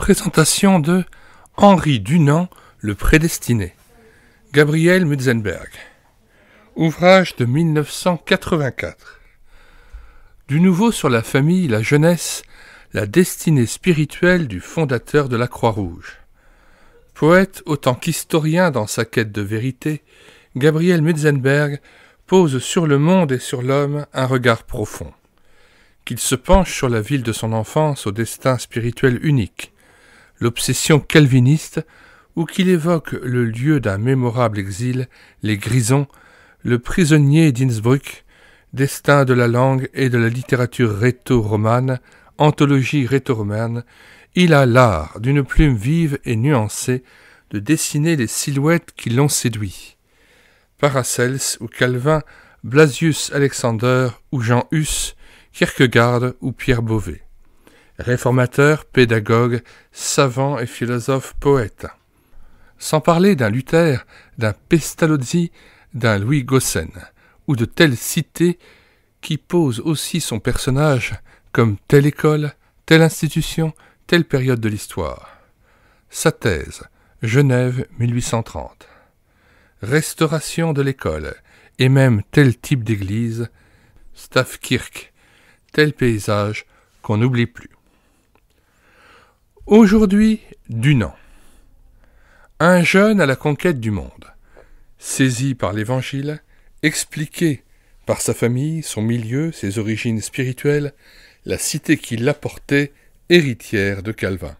Présentation de Henri Dunant, le prédestiné. Gabriel Mutzenberg. Ouvrage de 1984. Du nouveau sur la famille, la jeunesse, la destinée spirituelle du fondateur de la Croix-Rouge. Poète autant qu'historien dans sa quête de vérité, Gabriel Mutzenberg pose sur le monde et sur l'homme un regard profond. Qu'il se penche sur la ville de son enfance au destin spirituel unique, l'obsession calviniste, ou qu'il évoque le lieu d'un mémorable exil, les Grisons, le prisonnier d'Innsbruck, destin de la langue et de la littérature rhéto-romane, anthologie rhéto-romane, il a l'art, d'une plume vive et nuancée, de dessiner les silhouettes qui l'ont séduit. Paracels ou Calvin, Blasius Alexander ou Jean Hus, Kierkegaard ou Pierre Beauvais. Réformateur, pédagogue, savant et philosophe poète. Sans parler d'un Luther, d'un Pestalozzi, d'un Louis Gossen, ou de telle cité qui pose aussi son personnage comme telle école, telle institution, telle période de l'histoire. Sa thèse, Genève 1830. Restauration de l'école, et même tel type d'église, Stavkirk, tel paysage qu'on n'oublie plus. Aujourd'hui, Dunant. Un jeune à la conquête du monde, saisi par l'Évangile, expliqué par sa famille, son milieu, ses origines spirituelles, la cité qui l'apportait, héritière de Calvin.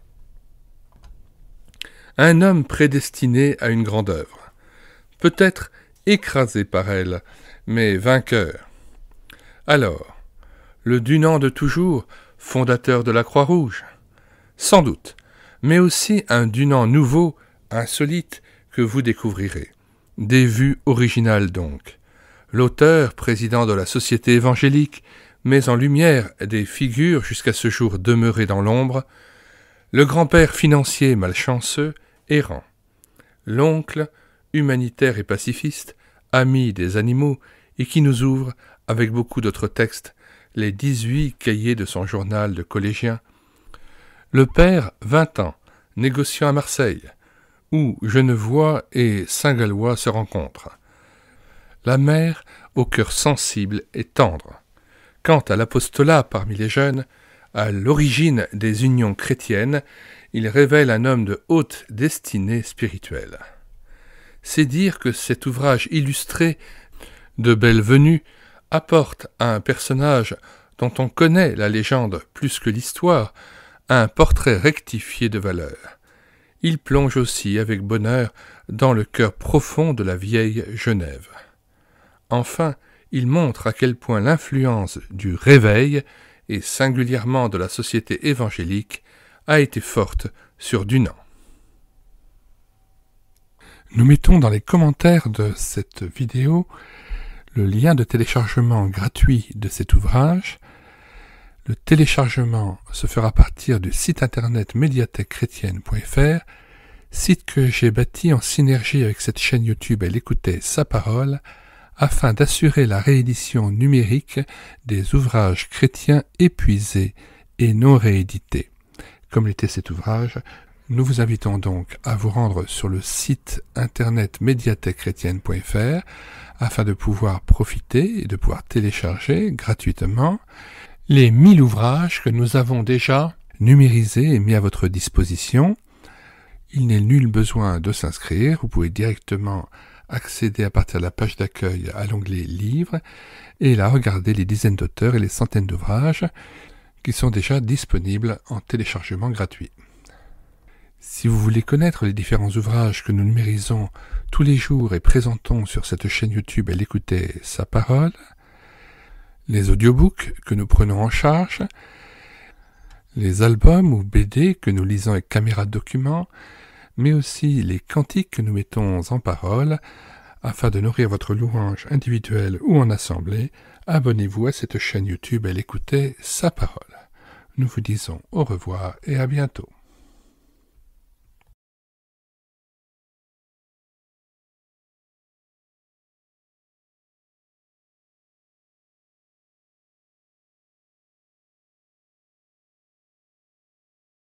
Un homme prédestiné à une grande œuvre, peut-être écrasé par elle, mais vainqueur. Alors, le Dunant de toujours, fondateur de la Croix-Rouge? Sans doute, mais aussi un Dunant nouveau, insolite, que vous découvrirez. Des vues originales donc. L'auteur, président de la Société évangélique, met en lumière des figures jusqu'à ce jour demeurées dans l'ombre, le grand-père financier malchanceux, errant, l'oncle, humanitaire et pacifiste, ami des animaux, et qui nous ouvre, avec beaucoup d'autres textes, les 18 cahiers de son journal de collégien, le père, 20 ans, négociant à Marseille, où Genevois et Saint-Gallois se rencontrent. La mère, au cœur sensible et tendre. Quant à l'apostolat parmi les jeunes, à l'origine des unions chrétiennes, il révèle un homme de haute destinée spirituelle. C'est dire que cet ouvrage illustré de belle venue apporte à un personnage dont on connaît la légende plus que l'histoire, un portrait rectifié de valeur. Il plonge aussi avec bonheur dans le cœur profond de la vieille Genève. Enfin, il montre à quel point l'influence du réveil, et singulièrement de la société évangélique, a été forte sur Dunant. Nous mettons dans les commentaires de cette vidéo le lien de téléchargement gratuit de cet ouvrage. Le téléchargement se fera à partir du site internet médiathèquechrétienne.fr, site que j'ai bâti en synergie avec cette chaîne YouTube Elle écoutait sa parole, afin d'assurer la réédition numérique des ouvrages chrétiens épuisés et non réédités. Comme l'était cet ouvrage, nous vous invitons donc à vous rendre sur le site internet médiathèquechrétienne.fr afin de pouvoir profiter et de pouvoir télécharger gratuitement les 1000 ouvrages que nous avons déjà numérisés et mis à votre disposition. Il n'est nul besoin de s'inscrire, vous pouvez directement accéder à partir de la page d'accueil à l'onglet Livres et là regarder les dizaines d'auteurs et les centaines d'ouvrages qui sont déjà disponibles en téléchargement gratuit. Si vous voulez connaître les différents ouvrages que nous numérisons tous les jours et présentons sur cette chaîne YouTube Elle écoutait sa parole, les audiobooks que nous prenons en charge, les albums ou BD que nous lisons avec caméra de document, mais aussi les cantiques que nous mettons en parole, afin de nourrir votre louange individuelle ou en assemblée, abonnez-vous à cette chaîne YouTube Elle écoutait sa parole. Nous vous disons au revoir et à bientôt.